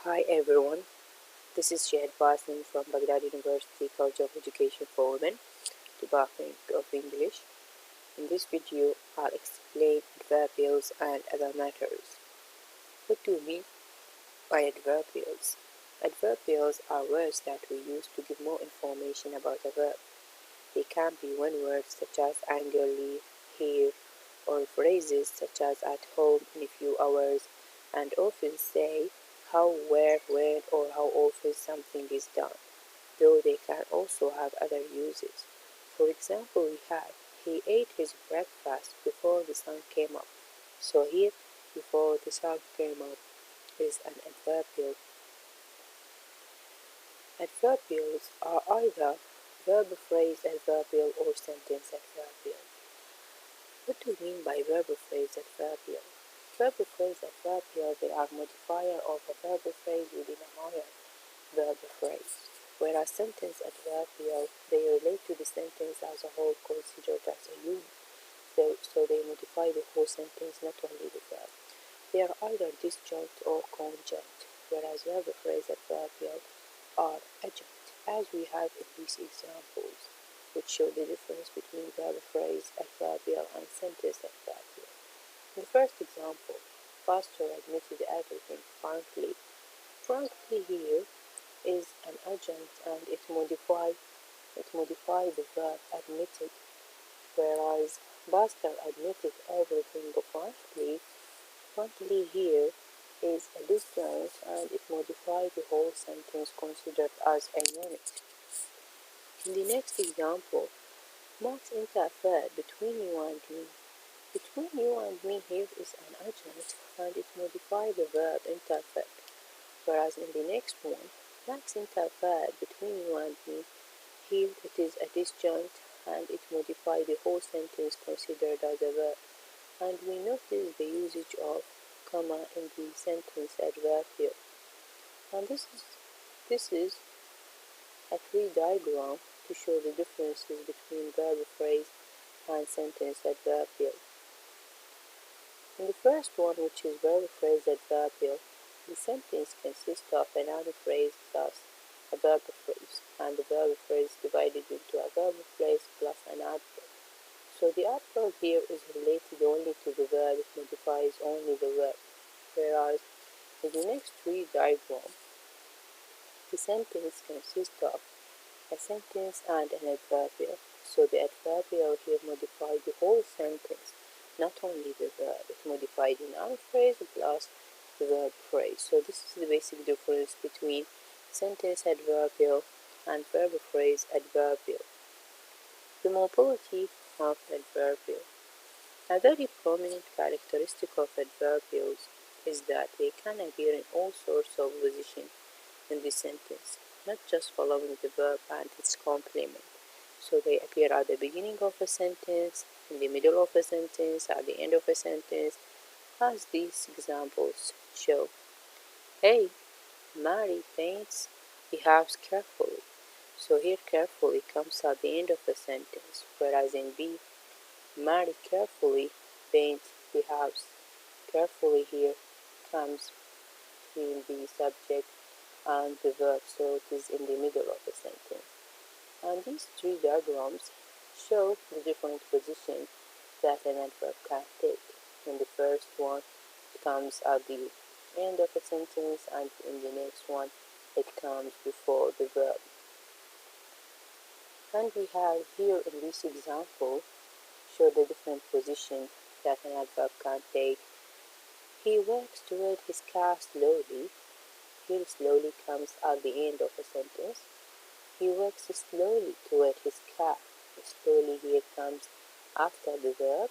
Hi everyone, this is Shahad Basim from Baghdad University College of Education for Women, Department of English. In this video, I'll explain adverbials and other matters. What do you mean by adverbials? Adverbials are words that we use to give more information about a verb. They can be one word such as angrily, here, or phrases such as at home in a few hours, and often say how, where, when, or how often something is done, though they can also have other uses. For example, we have, he ate his breakfast before the sun came up. So here, before the sun came up is an adverbial. Adverbials are either verb phrase adverbial or sentence adverbial. What do you mean by verb phrase adverbial? Verb phrase adverbial, they are modifier of a verb phrase within a higher verb phrase, whereas sentence adverbial, they relate to the sentence as a whole considered as a unit. So they modify the whole sentence, not only the verb. They are either disjunct or conjunct, whereas verb phrase adverbial are adjunct, as we have in these examples, which show the difference between verb phrase adverbial and sentence adverbial. In the first example, Pastor admitted everything frankly. Frankly here is an adjunct and it modifies the verb admitted, whereas Pastor admitted everything frankly. Frankly here is a disjunct and it modifies the whole sentence considered as a unit. In the next example, Max interfered between you and me. Between you and me here is an adjunct and it modifies the verb interfere, whereas in the next one, Max interfered between you and me, here it is a disjunct and it modifies the whole sentence considered as a verb. And we notice the usage of comma in the sentence adverbial. And this is a tree diagram to show the differences between verb phrase and sentence adverbial. In the first one, which is verb phrase adverbial, the sentence consists of a noun phrase plus a verb phrase, and the verb phrase divided into a verb phrase plus an adverb. So the adverb here is related only to the verb, it modifies only the verb, whereas in the next tree diagram, the sentence consists of a sentence and an adverbial. So the adverbial here modifies the whole sentence, not only the verb. It modifies the noun phrase plus the verb phrase. So this is the basic difference between sentence adverbial and verb phrase adverbial. The mobility of adverbial. A very prominent characteristic of adverbials is that they can appear in all sorts of positions in the sentence, not just following the verb and its complement. So they appear at the beginning of a sentence, in the middle of a sentence, at the end of a sentence, as these examples show. A. Mary paints the house carefully. So here carefully comes at the end of the sentence, whereas in B, Mary carefully paints the house. Carefully here comes between the subject and the verb, so it is in the middle of the sentence. And these three diagrams show the different positions that an adverb can take. In the first one, it comes at the end of a sentence, and in the next one, it comes before the verb. And we have here in this example, show the different positions that an adverb can take. He works toward his car slowly. Here slowly comes at the end of a sentence. He works slowly toward his car. Slowly here comes after the verb.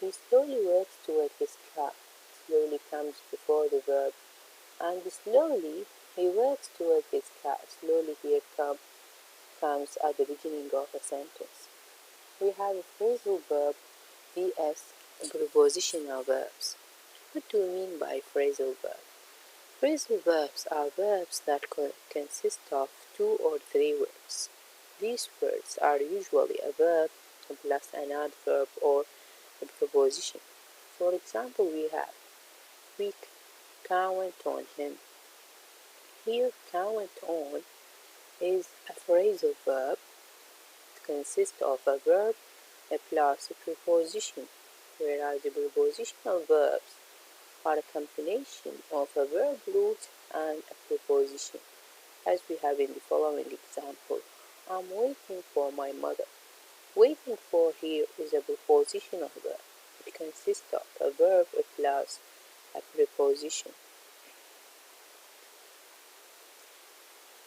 He slowly works toward his car. Slowly comes before the verb. And slowly he works toward his car. Slowly here comes at the beginning of a sentence. We have a phrasal verb vs prepositional verbs. What do we mean by phrasal verb? Phrasal verbs are verbs that consist of 2 or 3 words. These words are usually a verb plus an adverb or a preposition. For example, we have, we count on him. Here, count on is a phrasal verb. It consists of a verb plus a preposition, whereas the prepositional verbs are a combination of a verb root and a preposition, as we have in the following example. I'm waiting for my mother. Waiting for here is a prepositional verb. It consists of a verb plus a preposition.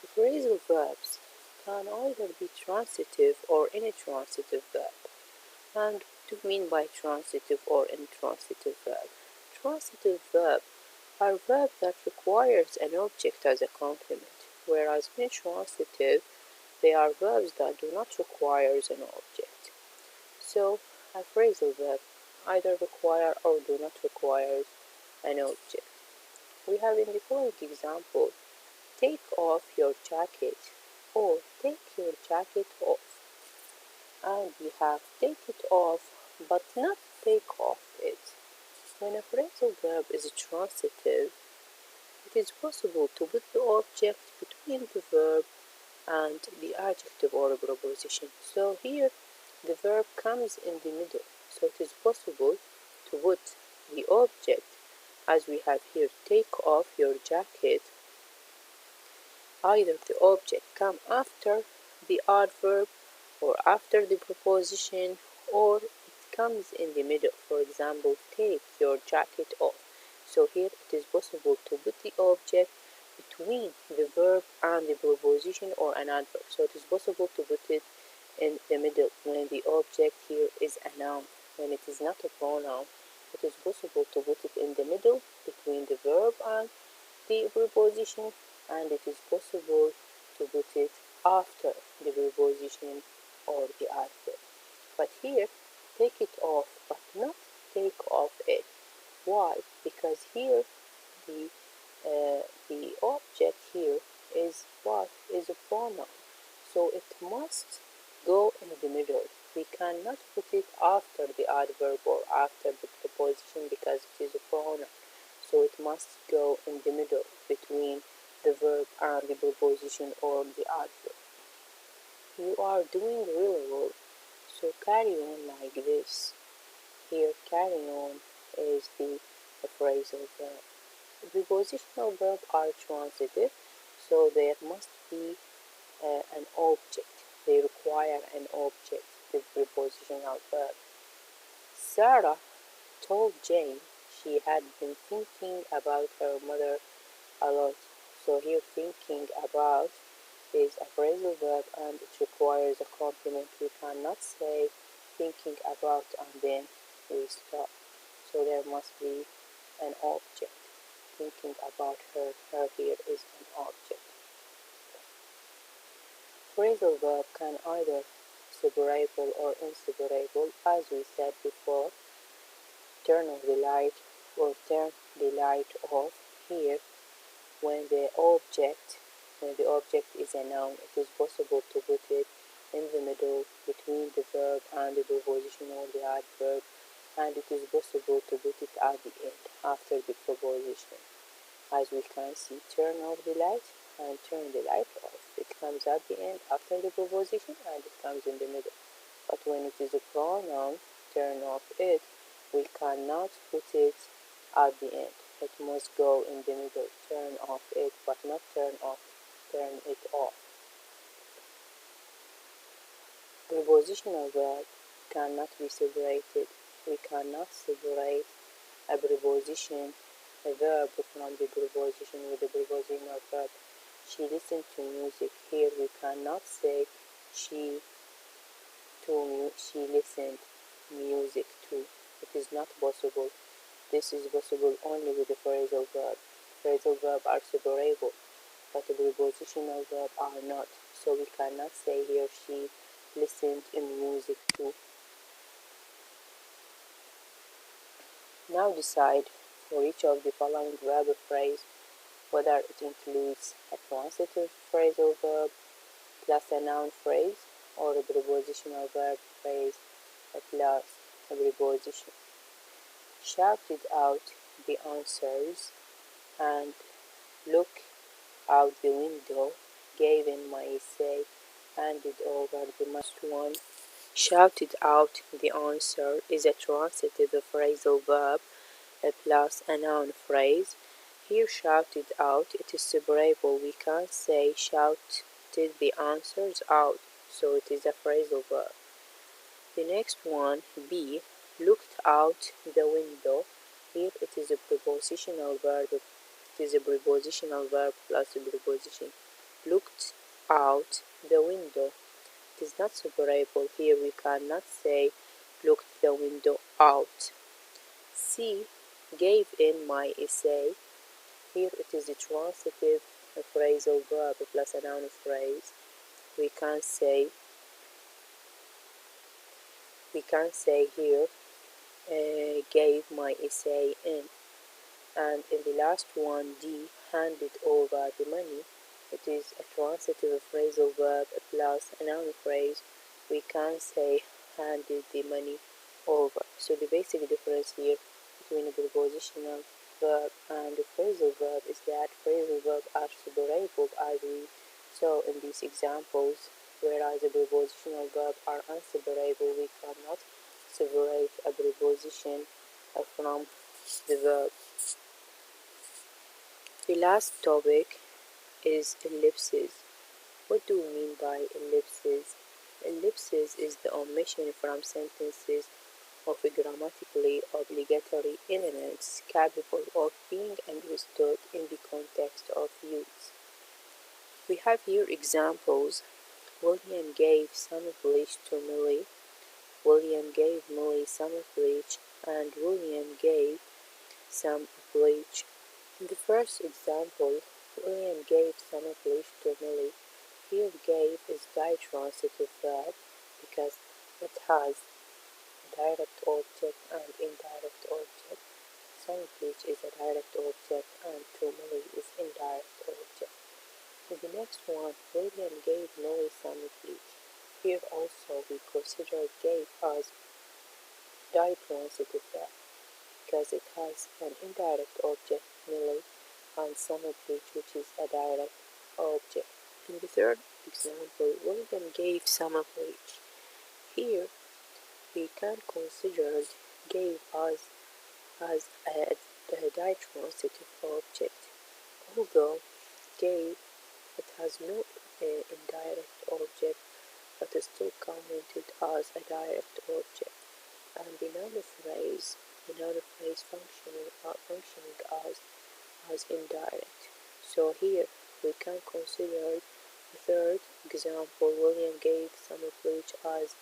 The phrasal verbs can either be transitive or intransitive verb. And what do you mean by transitive or intransitive verb? Transitive verb are verbs that requires an object as a complement, whereas intransitive, they are verbs that do not require an object. So, a phrasal verb either require or do not require an object. We have in the following example, take off your jacket or take your jacket off. And we have take it off but not take off it. When a phrasal verb is transitive, it is possible to put the object between the verb and the adjective or a preposition. So here the verb comes in the middle. So it is possible to put the object, as we have here, take off your jacket. Either the object come after the adverb or after the preposition, or it comes in the middle. For example, take your jacket off. So here it is possible to put the object between the verb and the preposition or an adverb. So it is possible to put it in the middle when the object here is a noun. When it is not a pronoun, it is possible to put it in the middle between the verb and the preposition, and it is possible to put it after the preposition or the adverb. But here, take it off but not take off it. Why? Because here the object here is what? Is a pronoun. So it must go in the middle. We cannot put it after the adverb or after the preposition because it is a pronoun. So it must go in the middle between the verb and the preposition or the adverb. You are doing really well. So carry on like this. Here carry on is the phrasal verb. The prepositional verbs are transitive, so there must be an object. They require an object, the prepositional verb. Sarah told Jane she had been thinking about her mother a lot. So here thinking about is a phrasal verb and it requires a complement. We cannot say thinking about and then we stop. So there must be an object. Thinking about her here is an object. Phrasal verb can either separable or inseparable, as we said before. Turn off the light or turn the light off. Here, when the object is a noun, it is possible to put it in the middle between the verb and the preposition or the adverb, and it is possible to put it at the end after the preposition. As we can see, turn off the light and turn the light off. It comes at the end after the preposition and it comes in the middle. But when it is a pronoun, turn off it, we cannot put it at the end. It must go in the middle. Turn off it, but not turn it off. Prepositional verb cannot be separated. We cannot separate a preposition, a verb from the preposition with the prepositional verb. She listened to music. Here we cannot say she listened music to. It is not possible. This is possible only with the phrasal verb. Phrasal verb are separable, but the prepositional verb are not. So we cannot say here she listened in music too. Now decide for each of the following verb phrase whether it includes a transitive phrasal verb plus a noun phrase or a prepositional verb phrase plus a preposition. Shout it out the answers and look out the window, gave in my essay, handed over the next one. Shouted out the answer is a transitive phrasal verb plus a noun phrase. Here shouted out, it is separable. We can't say shouted the answers out, so it is a phrasal verb. The next one, B, looked out the window. Here it is a prepositional verb. It is a prepositional verb plus a preposition. Looked out the window. It is not separable. Here we cannot say looked the window out. C, gave in my essay. Here it is a transitive phrasal verb plus a noun phrase. We can say here gave my essay in. And in the last one, D, handed over the money. It is a transitive phrasal verb plus a noun phrase. We can say handed the money over. So the basic difference here between a prepositional verb and a phrasal verb is that phrasal verbs are separable as we saw in these examples, whereas a prepositional verb are unseparable. We cannot separate a preposition from the verb. The last topic is ellipses. What do we mean by ellipses? Ellipses is the omission from sentences of grammatically obligatory elements capable of being understood in the context of use. We have here examples. William gave some bleach to Millie. William gave Millie some bleach, and William gave some bleach. In the first example, William gave some bleach to Millie. Here gave is ditransitive verb because it has a direct object and indirect object. Some bleach is a direct object and to Millie is indirect object. In the next one, William gave Millie some bleach. Here also we consider gave as ditransitive verb because it has an indirect object, Millie, and summer bleach, which is a direct object. In the third example, William gave summer bleach. Here we can consider gave as a ditransitive object. Although gave, it has no indirect object, but is still counted as a direct object. And the noun phrase functioning as indirect. So here we can consider the third example. William gave summer bleach as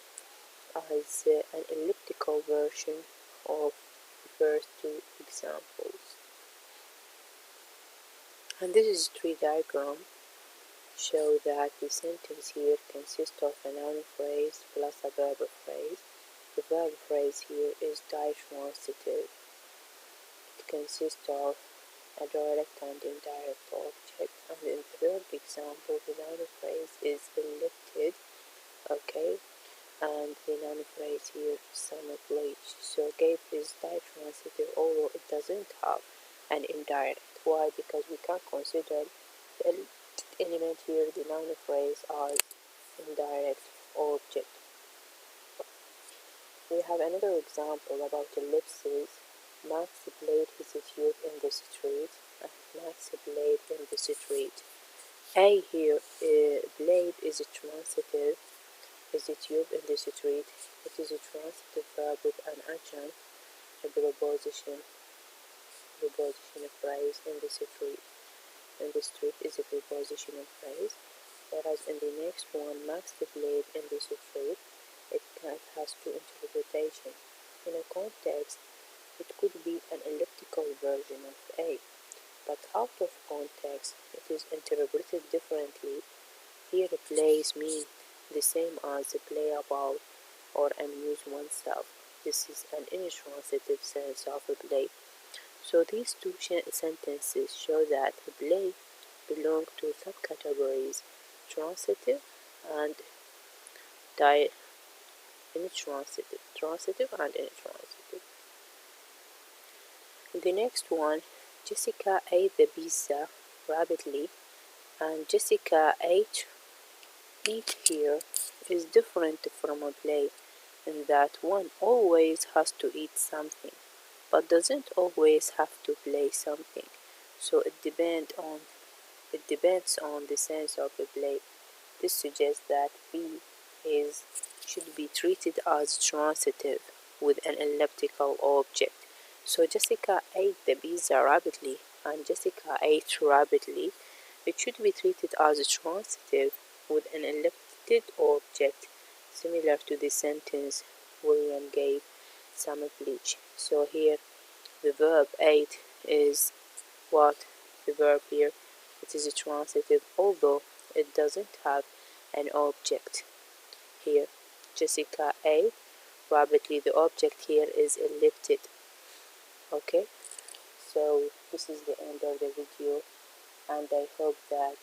an elliptical version of the first two examples. And this is a tree diagram. Show that the sentence here consists of a noun phrase plus a verb phrase. The verb phrase here is ditransitive. It consists of a direct and indirect object. And in the third example, the noun phrase is elliptic, okay? And the noun phrase here is summer bleach. So gave is ditransitive, although it doesn't have an indirect. Why? Because we can't consider the element here, the noun phrase, as indirect object. We have another example about ellipses. Max played his tube in the street, and Max played in the street. A here, played is a transitive, is a tube in the street. It is a transitive verb with an adjunct, a preposition phrase in the street. In the street is a prepositional phrase, whereas in the next one, Max played in the street, it has two interpretations. In a context, it could be an elliptical version of A, but out of context, it is interpreted differently. Here, plays mean the same as play about or amuse oneself. This is an intransitive sense of play. So these two sentences show that play belong to subcategories transitive and intransitive. The next one, Jessica ate the pizza rapidly And Jessica ate here is different from a play in that one always has to eat something, but doesn't always have to play something. So it depends on the sense of the play. This suggests that be is should be treated as transitive with an elliptical object. So Jessica ate the pizza rapidly and Jessica ate rapidly. It should be treated as transitive with an elliptic object, similar to the sentence William gave some bleach. So here the verb ate is what? The verb here, it is a transitive, although it doesn't have an object. Here, Jessica ate rapidly. The object here is elliptic. Okay, so this is the end of the video, and I hope that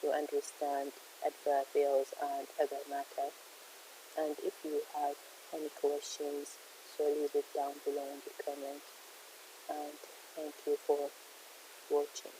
you understand adverbials and other matter. And if you have any questions, so leave it down below in the comments. And thank you for watching.